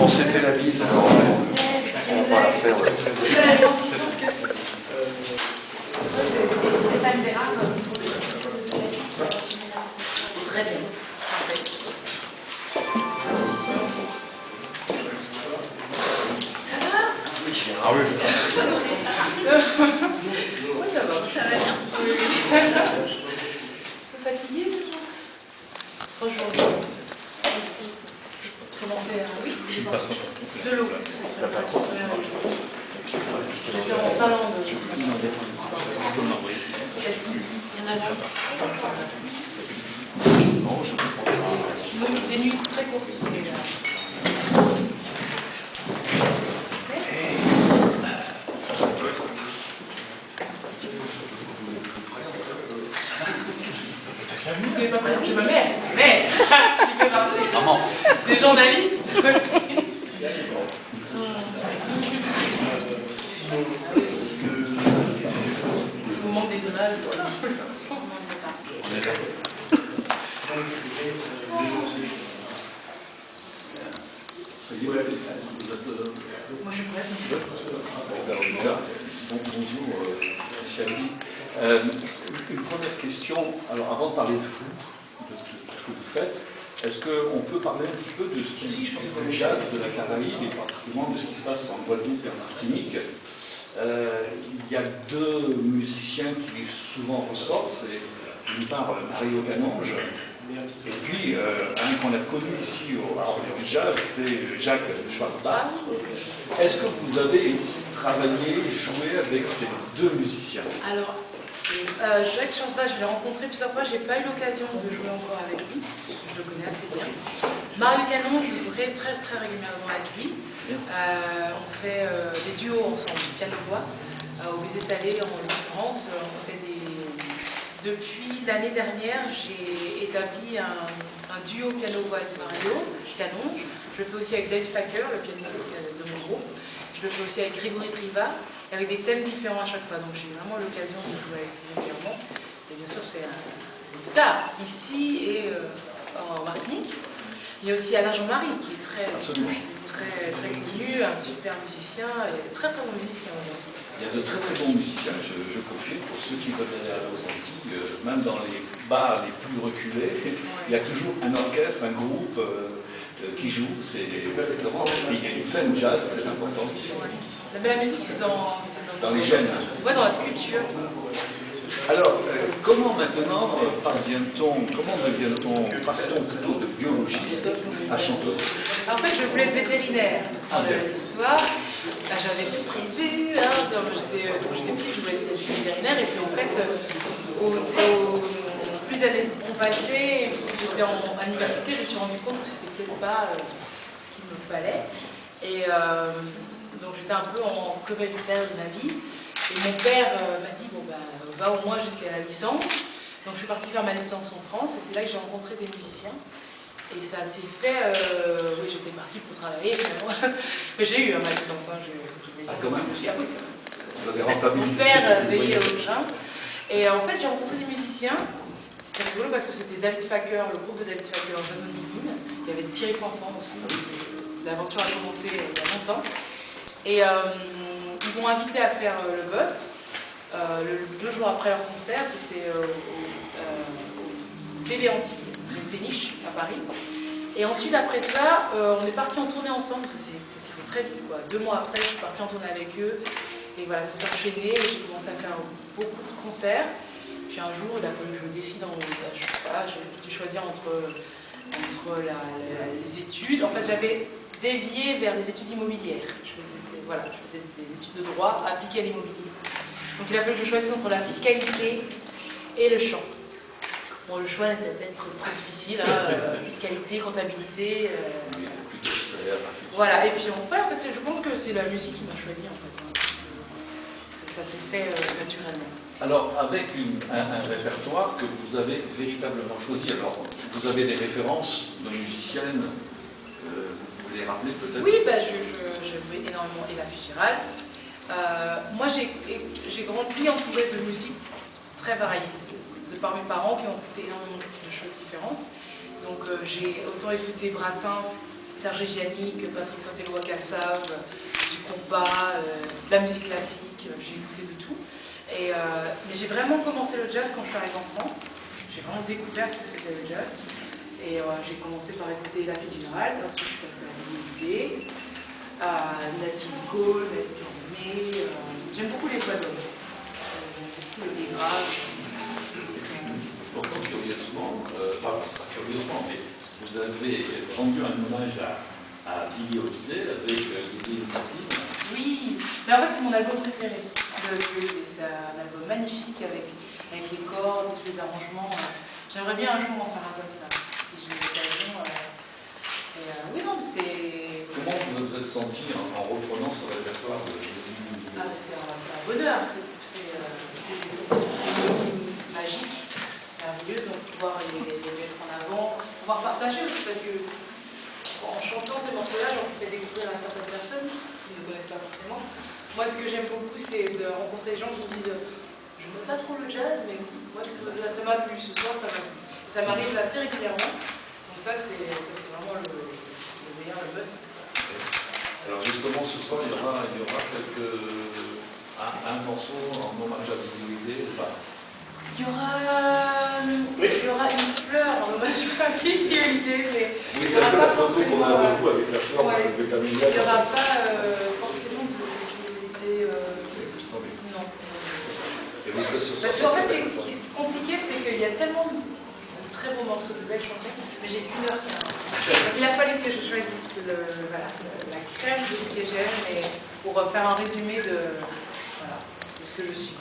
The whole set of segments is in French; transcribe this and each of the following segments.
on s'est fait la bise, alors on va la faire. Stéphane Bérard, très bien. Ah oui. Oui, ça va bien. Fatigué, franchement. Commencer à... Oui, de l'eau. J'étais en Finlande. Helsinki. Il y en a là. Des nuits très courtes. Vous n'avez pas présenté ma mère, mais il fait partie des journalistes aussi. Si vous manque des images, voilà. On est là. Moi je pourrais. Bonjour, Chali. Une première question, alors avant de parler de vous, de ce que vous faites, est-ce qu'on peut parler un petit peu de ce qui du jazz de la Caraïbe et particulièrement de ce qui se passe en Guadeloupe et en Martinique? Il y a deux musiciens qui souvent ressortent, c'est d'une part Mario Canonge, et puis un qu'on a connu ici au Orléans Jazz, c'est Jacques Schwarzbach. Est-ce que vous avez travaillé, joué avec ces deux musiciens? Alors, Jacques Schwarzbach, je l'ai rencontré plusieurs fois, je n'ai pas eu l'occasion de jouer encore avec lui, je le connais assez bien. Mario Canon, je jouerai très régulièrement avec lui. On fait des duos ensemble, piano-voix. Au Baiser Salé, en l'occurrence, on fait des... Depuis l'année dernière, j'ai établi un duo piano-voix avec Mario Canon. Je le fais aussi avec David Facker, le pianiste de mon groupe. Je le fais aussi avec Grégory Privat, avec des thèmes différents à chaque fois. Donc j'ai vraiment l'occasion de jouer avec lui régulièrement. Et bien sûr, c'est une star, ici et en Martinique. Il y a aussi Alain Jean-Marie, qui est très connu, un super musicien, et de très bons musiciens en Martinique. Il y a de très bons musiciens, je confirme, pour ceux qui veulent aller aux Antilles, même dans les bars les plus reculés, il y a toujours un orchestre, un groupe qui joue, c'est vraiment... Il y a une scène jazz très importante. Mais la musique, c'est dans les gènes. Ouais, dans notre culture. Alors, comment maintenant passe-t-on plutôt de biologiste à chanteuse? En fait, je voulais être vétérinaire dans l'histoire. J'avais tout prévu. Hein, quand j'étais petite, je voulais être vétérinaire. Et puis en fait, plus les années ont passé, j'étais à l'université, je me suis rendu compte que c'était peut-être pas ce qu'il me fallait. Et donc j'étais un peu en vétérinaire de ma vie. Et mon père m'a dit, bon ben, va au moins jusqu'à la licence. Donc je suis partie faire ma licence en France et c'est là que j'ai rencontré des musiciens. Et ça s'est fait, oui, j'étais partie pour travailler, mais j'ai eu ma licence. Hein, quand même. Oui. Vous avez rentabilisé. Mon père veillait au train. Et en fait, j'ai rencontré des musiciens. C'était rigolo parce que c'était David Facker, le groupe de David Facker, Jason Bidin. Il y avait Thierry Fanfan aussi. L'aventure a commencé il y a longtemps. Et ils m'ont invité à faire le BOF. 2 jours après leur concert, c'était au PV Antilles, une péniche à Paris. Et ensuite, après ça, on est partis en tournée ensemble, ça s'est fait très vite, quoi. 2 mois après, je suis partie en tournée avec eux. Et voilà, ça s'est enchaîné, et j'ai commencé à faire beaucoup de concerts. Puis un jour, il a fallu que je décide, je sais pas, j'ai dû choisir entre les études. En fait, j'avais dévié vers les études immobilières. Je faisais des études de droit appliquées à l'immobilier. Donc il a fallu que je choisisse entre la fiscalité et le chant. Bon, le choix n'était pas trop difficile, hein, fiscalité, comptabilité. Voilà, et puis en fait, je pense que c'est la musique qui m'a choisi en fait. Ça s'est fait naturellement. Alors, avec un répertoire que vous avez véritablement choisi, alors vous avez des références de musiciennes, vous pouvez les rappeler peut-être? Oui, bah, je jouais énormément Ella Fitzgerald. Moi, j'ai grandi entourée de musique très variée, de par mes parents qui ont écouté énormément de choses différentes. Donc, j'ai autant écouté Brassens Serge Giannic, Patrick Saint-Éloi Cassav, du compas, de la musique classique, j'ai écouté de tout. Mais j'ai vraiment commencé le jazz quand je suis arrivée en France. J'ai vraiment découvert ce que c'était le jazz. Et j'ai commencé par écouter La Fédérale, ensuite je suis passée à l'Unité, à Nat King Cole, Nat King Cole. J'aime beaucoup les voix d'hommes. J'aime beaucoup le dégrage. Pourtant, curieusement, pas curieusement, mais vous avez rendu un hommage à Billie Holiday avec Lily Initiative. Oui, mais en fait c'est mon album préféré. C'est un album magnifique avec les cordes, tous les arrangements. J'aimerais bien un jour m'en faire un comme ça, si j'ai l'occasion. Oui, non, c'est... Comment vous vous êtes senti en reprenant ce répertoire de Billie Holiday? C'est un bonheur, c'est magique, merveilleuse, donc pouvoir les mettre en avant, pouvoir partager aussi, parce que en chantant ces morceaux-là, j'en fais découvrir à certaines personnes qui ne me connaissent pas forcément. Moi, ce que j'aime beaucoup, c'est de rencontrer des gens qui me disent je n'aime pas trop le jazz, mais moi, ça m'a plu, ce soir, ça m'a plu. Ça m'arrive assez régulièrement, donc ça, c'est vraiment le meilleur, le must. Alors justement, ce soir, il y aura un morceau en hommage à Billie Holiday ou pas? Il y aura une fleur en hommage à Billie Holiday, mais oui, c'est un peu la photo qu'on a de vous avec la fleur ouais, de Camilla. Il n'y aura pas forcément de Billie Holiday. Non. Parce qu'en fait, ce qui est compliqué, c'est qu'il y a tellement de très beaux morceaux, de belles chansons, mais j'ai qu'une heure. Donc il a fallu que je choisisse la crème de ce que j'aime et pour faire un résumé de ce que je suis.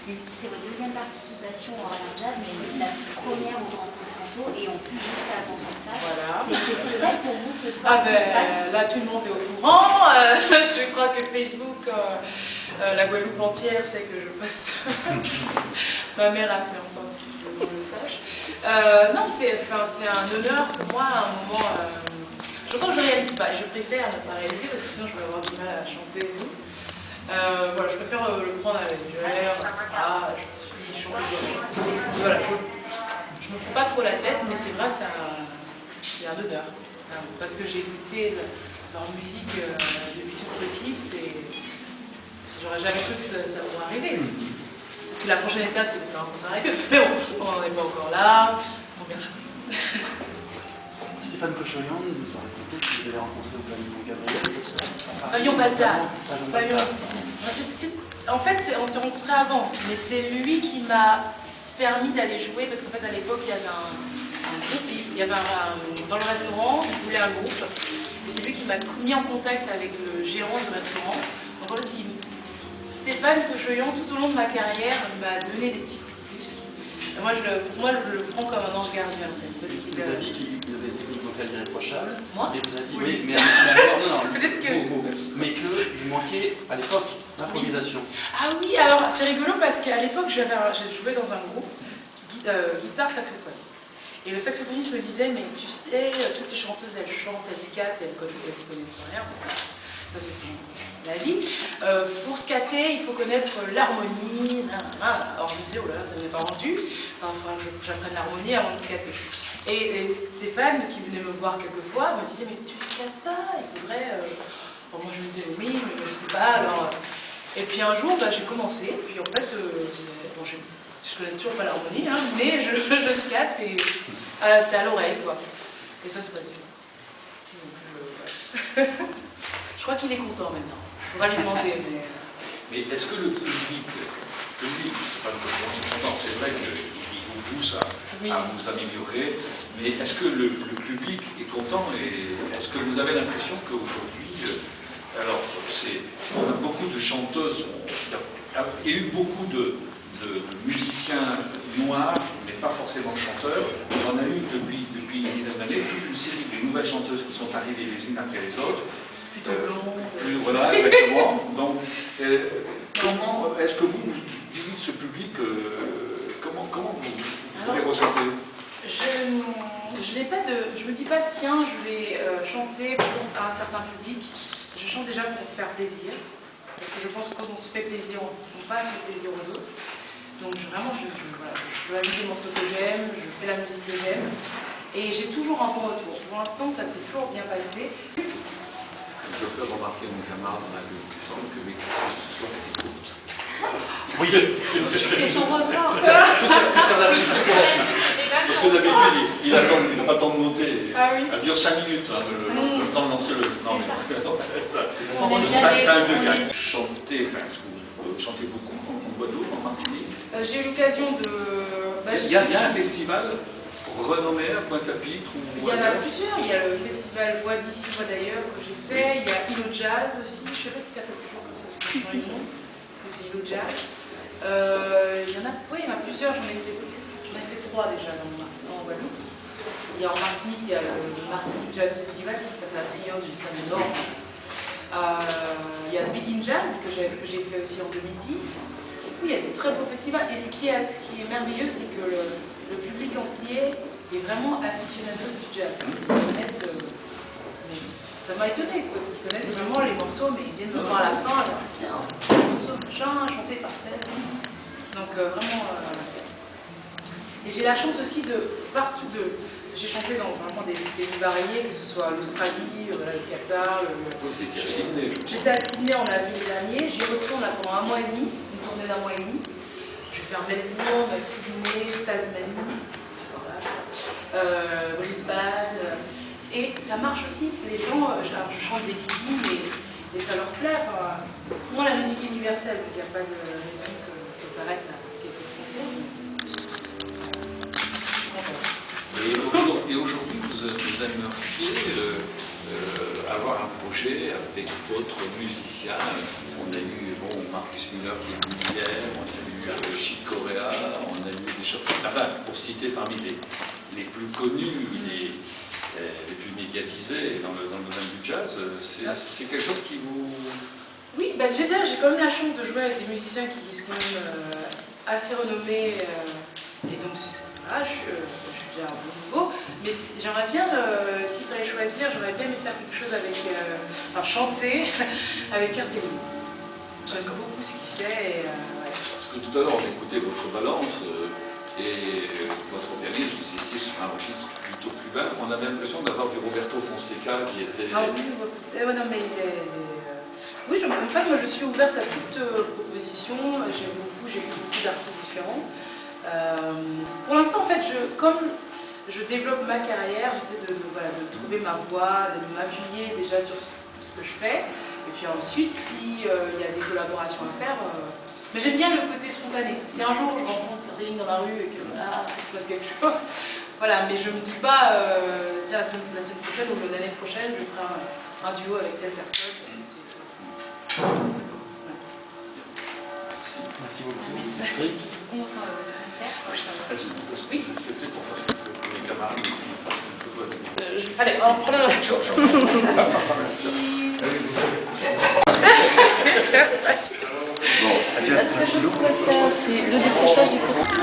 C'est votre deuxième participation en jazz, mais la première au Grand Concerto et en plus juste avant ça. Voilà. C'est exceptionnel pour vous ce soir. Ce qui se passe. Là, tout le monde est au courant. Je crois que Facebook, la Guadeloupe entière sait que je passe. Ma mère a fait en sorte que je le sache. Non, c'est un honneur pour moi, un moment. Je crois que je ne réalise pas et je préfère ne pas réaliser parce que sinon je vais avoir du mal à chanter et tout. Voilà, je préfère le prendre à la légère. Je suis chanteuse. Voilà, je me fais pas trop la tête, mais c'est vrai, c'est un honneur. Parce que j'ai écouté leur musique depuis toute petite et j'aurais jamais cru que ça pourrait arriver. Et la prochaine étape, c'est de faire un concert avec eux. Mais bon, on n'en est pas encore là. On verra. Stéphane Cochorian nous a raconté que vous avez rencontré au pavillon Gabriel. Pavillon Baltard. En fait, on s'est rencontrés avant, mais c'est lui qui m'a permis d'aller jouer, parce qu'en fait, à l'époque, il y avait un groupe, dans le restaurant, il voulait un groupe, et c'est lui qui m'a mis en contact avec le gérant du restaurant. Donc en fait, Stéphane Cochorian, tout au long de ma carrière, m'a donné des petits coups de pouce. Moi, je le prends comme un ange gardien, en fait. Parce qu'il vous a dit qu'il avait des techniques vocales irréprochables. Moi? Et vous a dit, oui. Peut-être que... Mais qu'il manquait, à l'époque, l'improvisation. Ah oui, alors, c'est rigolo parce qu'à l'époque, j'ai joué dans un groupe, guitare-saxophone. Et le saxophoniste me disait, mais tu sais, toutes les chanteuses, elles chantent, elles scatent, elles s'y connaissent rien. Ça, c'est la vie. Pour scatter, il faut connaître l'harmonie. Alors je me disais, oh là là, ça ne m'est pas rendu. Enfin, j'apprenne l'harmonie avant de scatter. Et Stéphane, qui venait me voir quelques fois, me disait, mais tu ne scattes pas, il faudrait... Bon, moi je me disais, oui, mais je ne sais pas. Alors... Et puis un jour, j'ai commencé. Puis en fait, bon, je connais toujours pas l'harmonie, hein, mais je scatte et c'est à l'oreille, quoi. Et ça, c'est passionnant. Je crois qu'il est content maintenant. On va lui demander. Mais est-ce que le public, c'est vrai qu'il vous pousse à vous améliorer, mais est-ce que le public est content et est-ce que vous avez l'impression qu'aujourd'hui, alors on a beaucoup de chanteuses, il y a eu beaucoup de musiciens noirs, mais pas forcément chanteurs, et on a eu depuis une dizaine d'années toute une série de nouvelles chanteuses qui sont arrivées les unes après les autres. Plutôt blond. Voilà, exactement. Donc, comment est-ce que vous vivez ce public comment vous les ressentez? Je me dis pas, tiens, je vais chanter pour un certain public. Je chante déjà pour faire plaisir. Parce que je pense que quand on se fait plaisir, on passe le plaisir aux autres. Donc vraiment, je choisis les morceaux que j'aime, je fais la musique que j'aime. Et j'ai toujours un bon retour. Pour l'instant, ça s'est toujours bien passé. Je fais remarquer à mon camarade dans la vue du centre que mes questions ce soir étaient courtes. Oui, C'est son record. Tout est relatif relatif. Parce que d'habitude, il n'a pas le temps de monter. Ah oui. Elle dure 5 minutes, hein, le temps de lancer le. Non, mais C'est c'est un vieux gars. Chanter, enfin, est-ce que vous chantez beaucoup en Guadeloupe, en Martinique? J'ai eu l'occasion de... Il y a un festival renommé à Pointe-à-Pitre ou Il y en a plusieurs. Il y a le festival Voix d'ici, Voix d'ailleurs que j'ai fait. Il y a Ilo Jazz aussi. Je ne sais pas si ça s'appelle toujours comme ça. C'est Ilo Jazz. Il y en a plusieurs. J'en ai fait 3 déjà en Guadeloupe. Il y a en Martinique, il y a le Martinique Jazz Festival qui se passe à la Triangle du Samedi Nord. Il y a le Begin Jazz que j'ai fait aussi en 2010. Oui, il y a des très beaux festivals. Et ce qui est merveilleux, c'est que le public entier est vraiment aficionado du jazz. Ils connaissent, mais ça m'a étonné, quoi. Ils connaissent vraiment les morceaux, mais ils viennent me voir à la fin, et ils tiens, c'est un morceau machin, chanté par tel. Donc vraiment. Et j'ai la chance aussi j'ai chanté dans vraiment des pays variés, que ce soit l'Australie, le Qatar. Vous étiez à Sydney, je crois. J'étais à Sydney en avril dernier. J'y retourne là pendant 1 mois et demi, une tournée d'1 mois et demi. Je vais faire Melbourne, Sydney, Tasmanie, Brisbane. Et ça marche aussi. Les gens, je chante des guillemets et ça leur plaît. Enfin, moi, la musique universelle, il n'y a pas de raison que ça s'arrête à quelques concerts. Et aujourd'hui, vous aimeriez avoir un projet avec d'autres musiciens. On a eu Marcus Miller qui est venu hier, on a eu Chick Corea, on a eu des choses. Enfin, pour citer parmi les plus connus, les plus médiatisés dans le domaine du jazz, c'est quelque chose qui vous. Oui, j'ai quand même la chance de jouer avec des musiciens qui sont quand même assez renommés. Et donc, voilà, je suis déjà à un bon niveau. Mais j'aimerais bien, s'il fallait choisir, j'aurais bien aimé faire quelque chose avec. Chanter avec Cartelli. J'aime beaucoup ce qu'il fait. Ouais. Parce que tout à l'heure, on écoutait votre balance et votre organisme, vous étiez sur un registre plutôt cubain. On avait l'impression d'avoir du Roberto Fonseca qui était. Ah oui, non, mais oui, en fait, moi je suis ouverte à toute proposition. J'ai beaucoup d'artistes différents. Pour l'instant, en fait, comme je développe ma carrière, j'essaie de trouver ma voie, de m'appuyer déjà sur ce que je fais. Et puis ensuite, s'il y a des collaborations à faire. Mais j'aime bien le côté spontané. Si un jour je rencontre Cartelli dans la rue et que il se passe quelque chose, voilà, mais je ne me dis pas, tiens, la semaine prochaine ou l'année prochaine, je ferai un duo avec telle personne. Parce que c'est. Merci beaucoup. Oui. Comment ça va? Est-ce que vous acceptez pour faire les camarades qui nous fassent un peu avec Allez, on prend la chose. Ce que je pourrais faire, c'est le décrochage du côté.